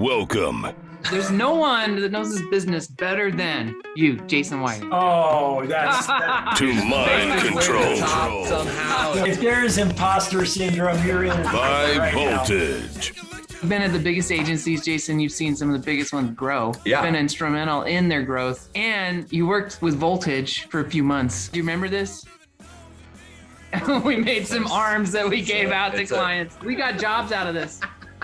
Welcome. There's no one that knows this business better than you, Jason White. Oh, that's To mind control. Somehow. if there's imposter syndrome, you're in High right now. voltage. You've been at the biggest agencies, Jason. You've seen some of the biggest ones grow. Yeah. You've been instrumental in their growth. And you worked with Voltage for a few months. Do you remember this? We made some arms that we gave out to clients. We got jobs out of this.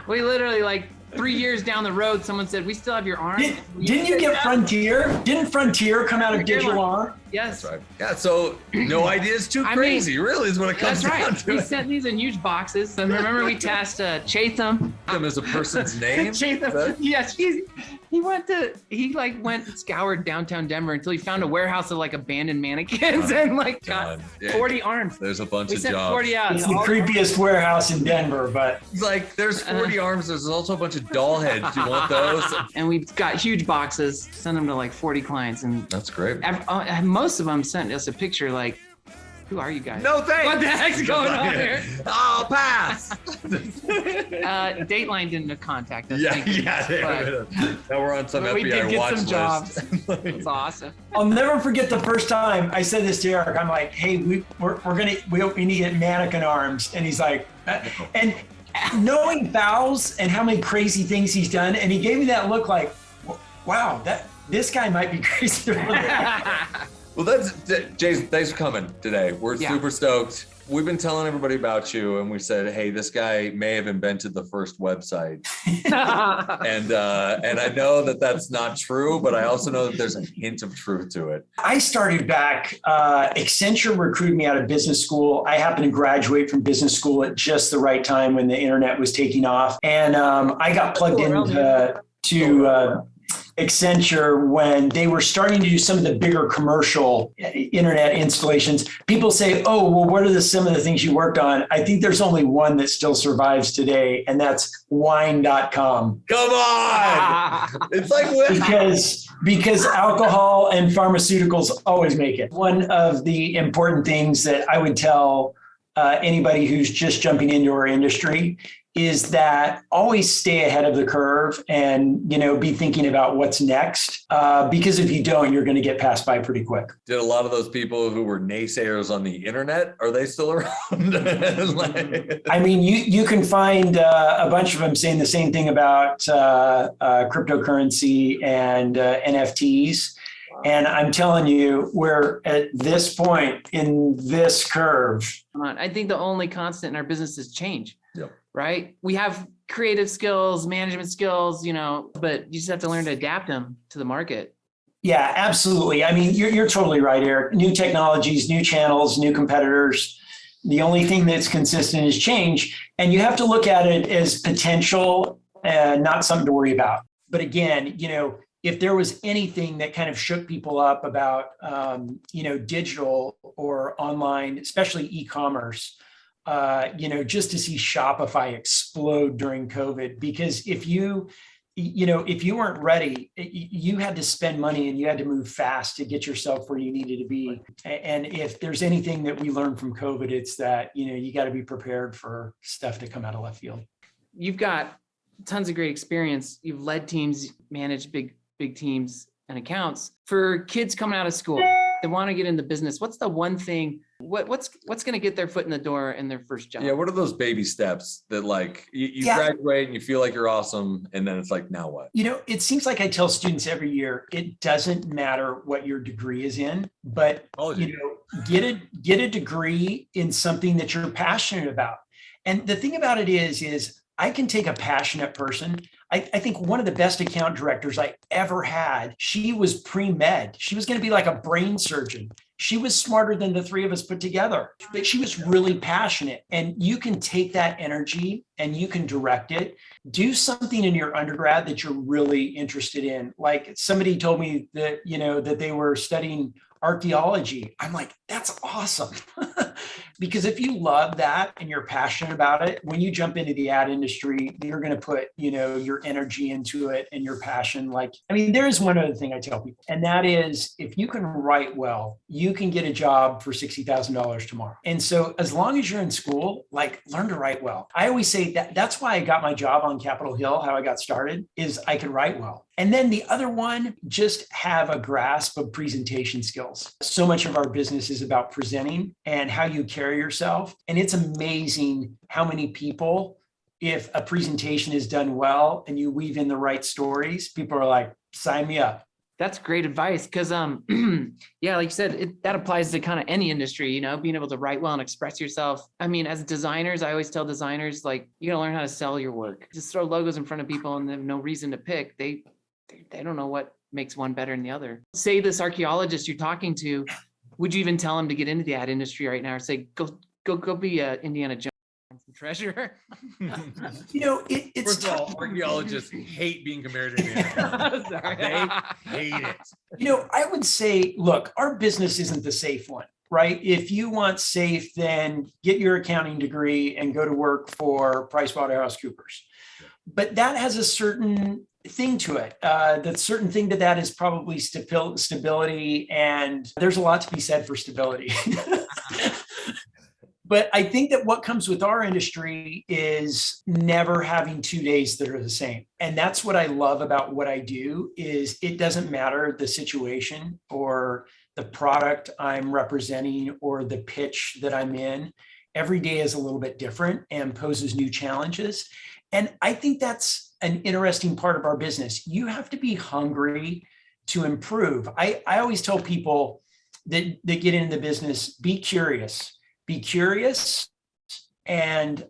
We literally, like, 3 years down the road, someone said, we still have your arm. Didn't you get Frontier? Didn't Frontier come out of Digital Arm? Yes. That's right. Yeah, so no idea is too crazy, really, is what it comes That's down right. to. We sent these in huge boxes. And remember, we tasked Chatham. As a person's name? Chatham. Yes, he went and scoured downtown Denver until he found a warehouse of like abandoned mannequins and like got 40 arms. There's a bunch We of sent jobs. 40 out. It's the creepiest warehouse in Denver, but It's like there's 40 arms. There's also a bunch of doll heads. Do you want those? And we got huge boxes, sent them to like 40 clients, and That's great. most of them sent us a picture like, who are you guys? No thanks. What the heck's going on here? I'll pass. Dateline didn't contact us. Yeah. Now we're on some But we did FBI get watch some list. jobs. It's awesome. I'll never forget the first time I said this to Eric. I'm like, hey, we need to get mannequin arms, and he's like, and knowing Fowles and how many crazy things he's done, and he gave me that look like, wow, this guy might be crazy. Well, that's Jason. Thanks for coming today. We're super stoked. We've been telling everybody about you, and we said, "Hey, this guy may have invented the first website." and I know that that's not true, but I also know that there's a hint of truth to it. I started back. Accenture recruited me out of business school. I happened to graduate from business school at just the right time when the internet was taking off, and I got plugged into Accenture when they were starting to do some of the bigger commercial internet installations. People say, oh, well, what are some of the things you worked on? I think there's only one that still survives today, and that's wine.com. Come on! It's like because alcohol and pharmaceuticals always make it. One of the important things that I would tell anybody who's just jumping into our industry is that always stay ahead of the curve and, be thinking about what's next. Because if you don't, you're going to get passed by pretty quick. Did a lot of those people who were naysayers on the internet, are they still around? I mean, you can find a bunch of them saying the same thing about cryptocurrency and NFTs. And I'm telling you, we're at this point in this curve. I think the only constant in our business is change. Yep. Right? We have creative skills, management skills, but you just have to learn to adapt them to the market. Yeah, absolutely. I mean, you're totally right, Eric. New technologies, new channels, new competitors. The only thing that's consistent is change. And you have to look at it as potential and not something to worry about. But again, if there was anything that kind of shook people up about, digital or online, especially e-commerce, just to see Shopify explode during COVID, because if you weren't ready, you had to spend money and you had to move fast to get yourself where you needed to be. And if there's anything that we learned from COVID, it's that, you got to be prepared for stuff to come out of left field. You've got tons of great experience. You've led teams, managed big teams and accounts. For kids coming out of school, they want to get into business. What's the one thing, what's going to get their foot in the door in their first job? Yeah, what are those baby steps that you graduate and you feel like you're awesome, and then it's like, now what? It seems like I tell students every year, it doesn't matter what your degree is in, but get a degree in something that you're passionate about. And the thing about it is I can take a passionate person. I think one of the best account directors I ever had, she was pre-med. She was going to be like a brain surgeon. She was smarter than the three of us put together, but she was really passionate. And you can take that energy and you can direct it. Do something in your undergrad that you're really interested in. Like somebody told me that, that they were studying archaeology. I'm like, that's awesome. Because if you love that and you're passionate about it, when you jump into the ad industry, you're going to put, your energy into it and your passion. There's one other thing I tell people, and that is if you can write well, you can get a job for $60,000 tomorrow. And so as long as you're in school, learn to write well. I always say that's why I got my job on Capitol Hill, how I got started, is I could write well. And then the other one, just have a grasp of presentation skills. So much of our business is about presenting and how you carry yourself. And it's amazing how many people, if a presentation is done well and you weave in the right stories, people are like, sign me up. That's great advice because, yeah, like you said, that applies to kind of any industry, being able to write well and express yourself. As designers, I always tell designers, you gotta learn how to sell your work. Just throw logos in front of people and they have no reason to pick. They don't know what makes one better than the other. Say this archaeologist you're talking to, would you even tell him to get into the ad industry right now or say, go be a Indiana Jones treasure? It's first of all, archaeologists hate being compared to Indiana Jones. They hate it. I would say, look, our business isn't the safe one, right? If you want safe, then get your accounting degree and go to work for PricewaterhouseCoopers. But that has a certain thing to it. The certain thing to that is probably stability, and there's a lot to be said for stability. But I think that what comes with our industry is never having 2 days that are the same. And that's what I love about what I do is it doesn't matter the situation or the product I'm representing or the pitch that I'm in. Every day is a little bit different and poses new challenges. And I think that's an interesting part of our business. You have to be hungry to improve. I always tell people that get into the business, be curious and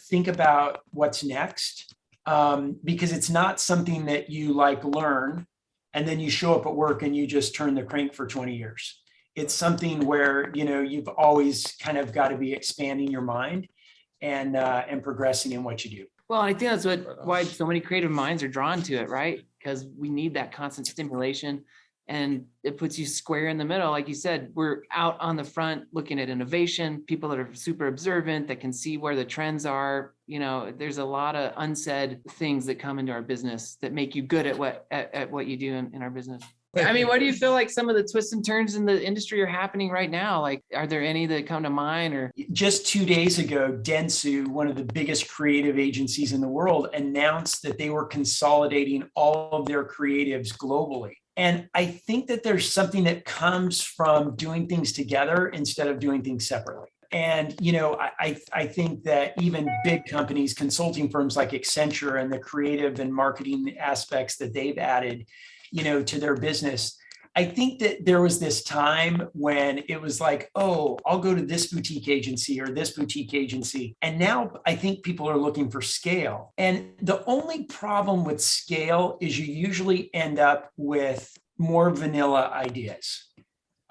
think about what's next, because it's not something that you learn and then you show up at work and you just turn the crank for 20 years. It's something where, you've always kind of got to be expanding your mind and progressing in what you do. Well, I think that's why so many creative minds are drawn to it, right? Because we need that constant stimulation. And it puts you square in the middle. Like you said, we're out on the front looking at innovation, people that are super observant, that can see where the trends are. There's a lot of unsaid things that come into our business that make you good at what you do in our business. What do you feel like some of the twists and turns in the industry are happening right now? Are there any that come to mind? Or just 2 days ago, Dentsu, one of the biggest creative agencies in the world, announced that they were consolidating all of their creatives globally. And I think that there's something that comes from doing things together instead of doing things separately. And, I think that even big companies, consulting firms like Accenture and the creative and marketing aspects that they've added, to their business, I think that there was this time when it was like, oh, I'll go to this boutique agency or this boutique agency. And now I think people are looking for scale. And the only problem with scale is you usually end up with more vanilla ideas.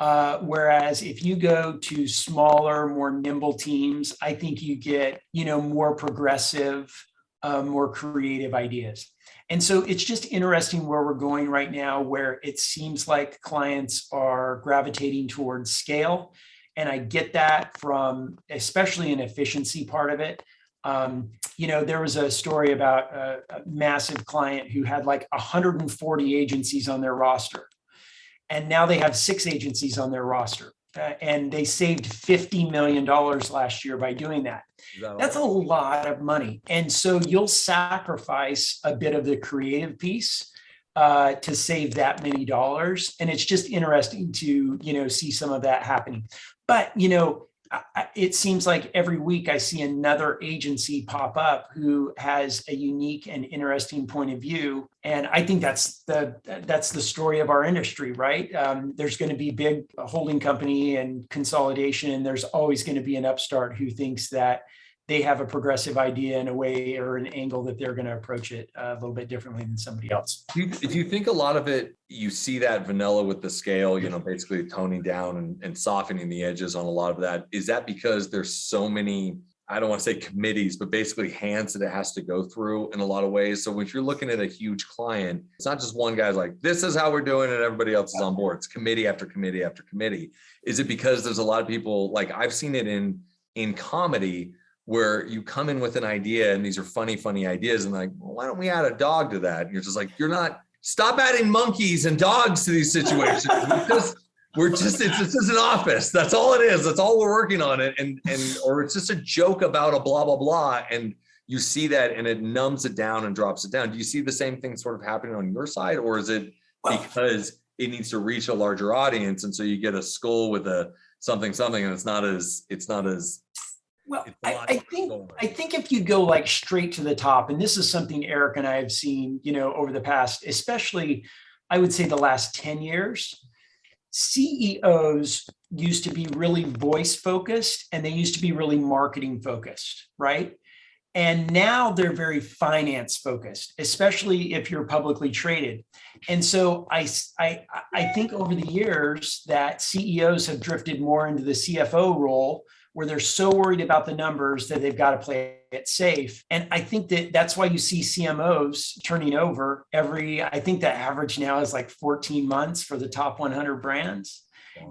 Whereas if you go to smaller, more nimble teams, I think you get, more progressive, more creative ideas. And so it's just interesting where we're going right now, where it seems like clients are gravitating towards scale. And I get that from especially an efficiency part of it. There was a story about a massive client who had 140 agencies on their roster. And now they have 6 agencies on their roster. And they saved $50 million last year by doing that. That's a lot of money. And so you'll sacrifice a bit of the creative piece to save that many dollars. And it's just interesting to, see some of that happening. But, it seems like every week I see another agency pop up who has a unique and interesting point of view. And I think that's the story of our industry, right? There's going to be big holding company and consolidation, and there's always going to be an upstart who thinks that they have a progressive idea in a way or an angle that they're going to approach it a little bit differently than somebody else. Do you think a lot of it, you see that vanilla with the scale, basically toning down and softening the edges on a lot of that? Is that because there's so many I don't want to say committees, but basically hands that it has to go through in a lot of ways. So if you're looking at a huge client, it's not just one guy's like, this is how we're doing it, and everybody else is on board. It's committee after committee after committee. Is it because there's a lot of people, like I've seen it in comedy, where you come in with an idea and these are funny ideas, and like, well, why don't we add a dog to that? And you're just like, stop adding monkeys and dogs to these situations. It's just an office. That's all it is. That's all we're working on it. Or it's just a joke about a blah, blah, blah. And you see that and it numbs it down and drops it down. Do you see the same thing sort of happening on your side? Or is it because it needs to reach a larger audience? And so you get a skull with a something, and it's not as well, I think if you go like straight to the top, and this is something Eric and I have seen, over the past, especially I would say the last 10 years, CEOs used to be really voice focused and they used to be really marketing focused, right? And now they're very finance focused, especially if you're publicly traded. And so I think over the years that CEOs have drifted more into the CFO role, where they're so worried about the numbers that they've got to play it safe. And I think that's why you see CMOs turning over I think the average now is like 14 months for the top 100 brands.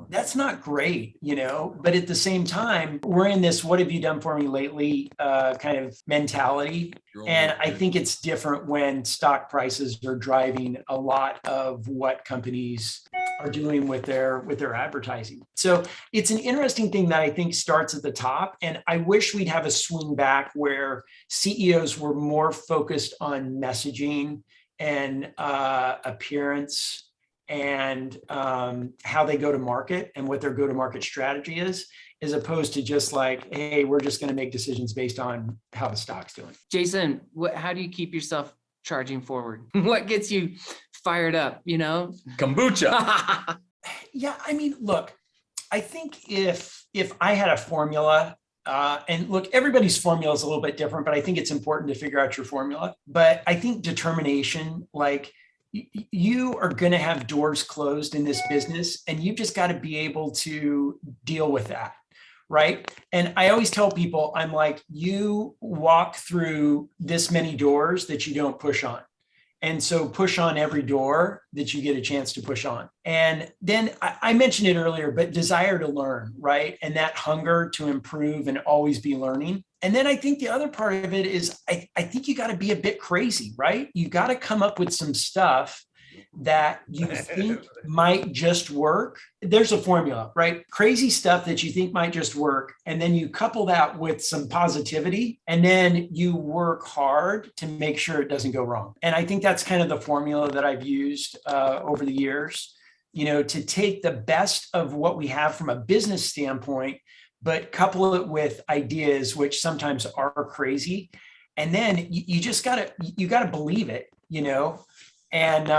That's not great, but at the same time, we're in this, what have you done for me lately kind of mentality. And I think it's different when stock prices are driving a lot of what companies are doing with their advertising. So it's an interesting thing that I think starts at the top. And I wish we'd have a swing back where CEOs were more focused on messaging and appearance and how they go to market and what their go-to-market strategy is, as opposed to just like, hey, we're just going to make decisions based on how the stock's doing. Jason, how do you keep yourself charging forward? What gets you fired up, Kombucha. Yeah, I mean, look, I think if I had a formula, and look, everybody's formula is a little bit different, but I think it's important to figure out your formula. But I think determination, like, you are going to have doors closed in this business, and you've just got to be able to deal with that. Right. And I always tell people, I'm like, you walk through this many doors that you don't push on. And so push on every door that you get a chance to push on. And then I mentioned it earlier, but desire to learn, right? And that hunger to improve and always be learning. And then I think the other part of it is I think you got to be a bit crazy, right? You got to come up with some stuff that you think might just work. There's a formula, right? Crazy stuff that you think might just work. And then you couple that with some positivity, and then you work hard to make sure it doesn't go wrong. And I think that's kind of the formula that I've used over the years, to take the best of what we have from a business standpoint, but couple it with ideas, which sometimes are crazy. And then you just gotta believe it, And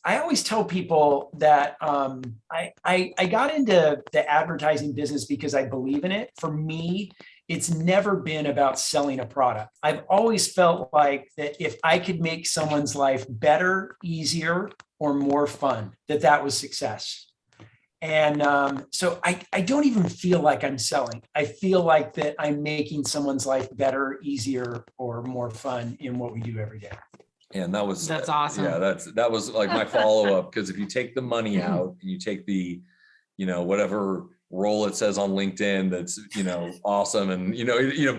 I always tell people that I got into the advertising business because I believe in it. For me, it's never been about selling a product. I've always felt like that if I could make someone's life better, easier, or more fun, that was success. And so I don't even feel like I'm selling. I feel like that I'm making someone's life better, easier, or more fun in what we do every day. And that's awesome. Yeah, that was like my follow-up, because if you take the money out and you take the, whatever role it says on LinkedIn, that's, awesome. And,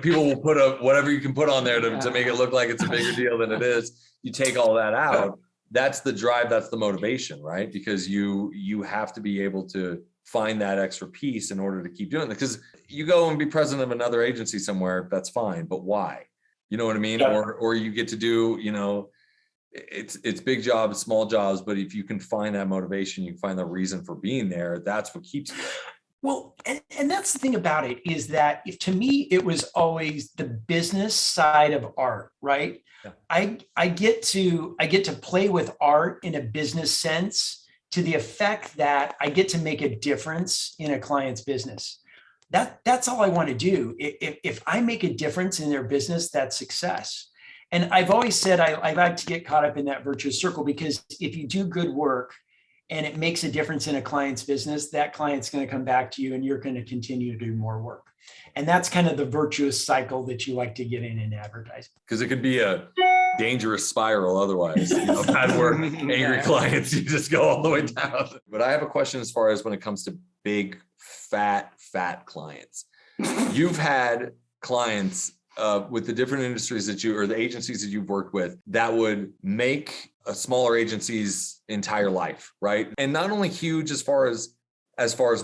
people will put up whatever you can put on there to make it look like it's a bigger deal than it is. You take all that out. That's the drive. That's the motivation, right? Because you have to be able to find that extra piece in order to keep doing it. Because you go and be president of another agency somewhere, that's fine. But why? You know what I mean? Yeah. Or you get to do, it's big jobs, small jobs, but if you can find that motivation, you can find the reason for being there, that's what keeps you there. Well, and that's the thing about it, is that to me, it was always the business side of art, right? Yeah. I get to play with art in a business sense, to the effect that I get to make a difference in a client's business. That's all I want to do. If I make a difference in their business, that's success. And I've always said I like to get caught up in that virtuous circle, because if you do good work and it makes a difference in a client's business, that client's going to come back to you and you're going to continue to do more work. And that's kind of the virtuous cycle that you like to get in advertising. Because it could be a dangerous spiral otherwise. Bad work, angry clients, you just go all the way down. But I have a question as far as when it comes to big, fat clients. You've had clients with the different industries that or the agencies that you've worked with that would make a smaller agency's entire life, right? And not only huge as far as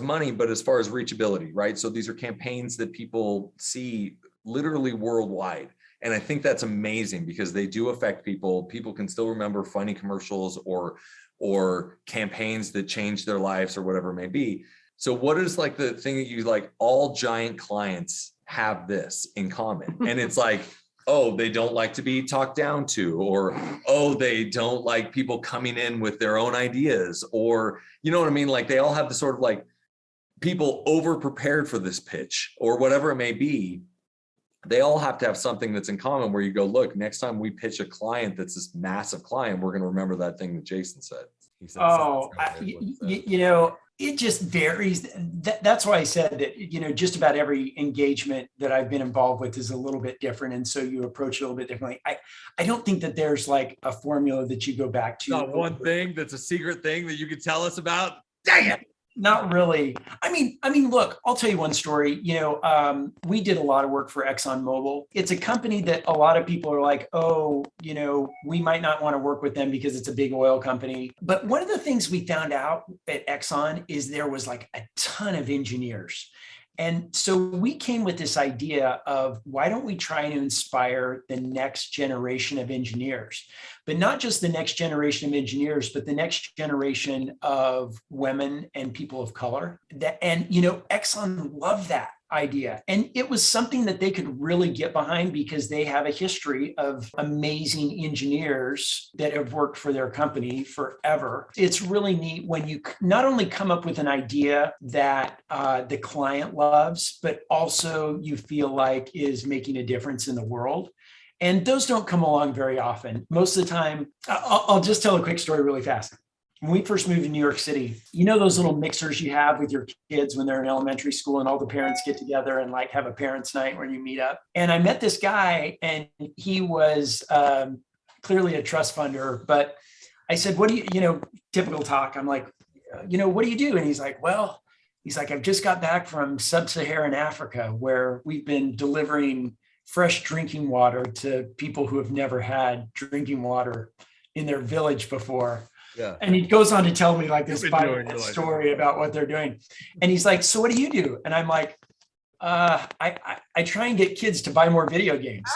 money, but as far as reachability, right? So these are campaigns that people see literally worldwide. And I think that's amazing because they do affect people. People can still remember funny commercials or campaigns that change their lives or whatever it may be. So what is like the thing that you like, all giant clients have this in common? And it's like, oh, they don't like to be talked down to, or, oh, they don't like people coming in with their own ideas, or, you know what I mean? Like they all have the sort of like people over prepared for this pitch or whatever it may be. They all have to have something that's in common where you go, look, next time we pitch a client that's this massive client, we're going to remember that thing that Jason said. He said it just varies. That's why I said that, just about every engagement that I've been involved with is a little bit different. And so you approach it a little bit differently. I don't think that there's like a formula that you go back to. Not one thing that's a secret thing that you could tell us about. Dang it. Not really. I mean, look, I'll tell you one story. We did a lot of work for ExxonMobil. It's a company that a lot of people are like, oh, we might not want to work with them because it's a big oil company. But one of the things we found out at Exxon is there was like a ton of engineers. And so we came with this idea of why don't we try to inspire the next generation of engineers, but not just the next generation of engineers, but the next generation of women and people of color. Exxon loved that idea. And it was something that they could really get behind because they have a history of amazing engineers that have worked for their company forever. It's really neat when you not only come up with an idea that the client loves, but also you feel like is making a difference in the world. And those don't come along very often. Most of the time, I'll just tell a quick story really fast. When we first moved to New York City, those little mixers you have with your kids when they're in elementary school and all the parents get together and like have a parents' night where you meet up. And I met this guy and he was clearly a trust funder, but I said, what do you, typical talk. I'm like, what do you do? And he's like, I've just got back from sub-Saharan Africa where we've been delivering fresh drinking water to people who have never had drinking water in their village before. Yeah. And he goes on to tell me like this 5-minute story about what they're doing. And he's like, so what do you do? And I'm like, I try and get kids to buy more video games.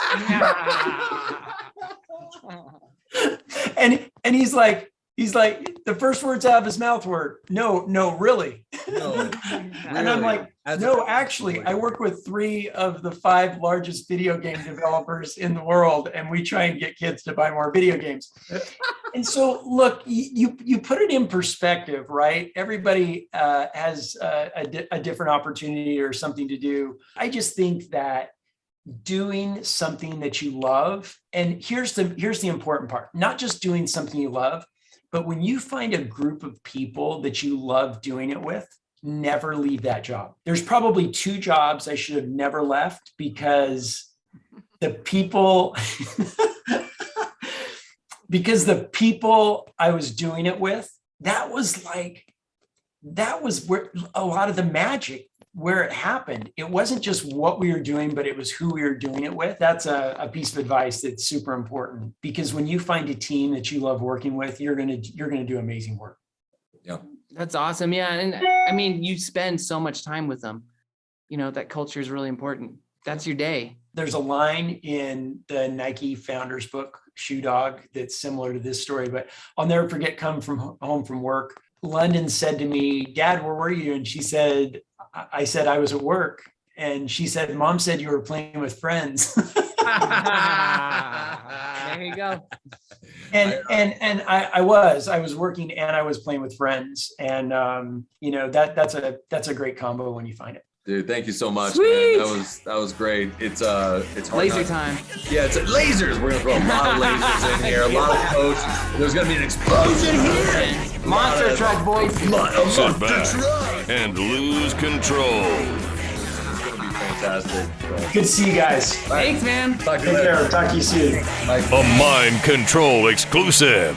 and he's like, the first words out of his mouth were, no, really. No, and I'm like, no, actually, I work with 3 of the 5 largest video game developers in the world, and we try and get kids to buy more video games. And so, look, you put it in perspective, right? Everybody has a different opportunity or something to do. I just think that doing something that you love, and here's the important part, not just doing something you love, but when you find a group of people that you love doing it with, never leave that job. There's probably 2 jobs I should have never left because the people I was doing it with, that was where a lot of the magic, where it happened. It wasn't just what we were doing, but it was who we were doing it with. That's a piece of advice that's super important because when you find a team that you love working with, you're gonna do amazing work. Yeah, that's awesome. Yeah, and you spend so much time with them. That culture is really important. That's your day. There's a line in the Nike founders book, Shoe Dog, that's similar to this story, but I'll never forget coming home from work. London said to me, Dad, where were you? And I said I was at work. And she said, Mom said you were playing with friends. There you go. And I was working and I was playing with friends. And that's a great combo when you find it. Dude, thank you so much, Sweet. man. That was great. It's hard laser time. Yeah, it's lasers. We're gonna throw a lot of lasers in here, a lot of coaches. There's gonna be an explosion here. Monster truck, boys. Sit back and lose control. It's gonna be fantastic. Good to see you guys. Thanks, man. Talk to you Take later. care. Talk to you soon. A mind control exclusive.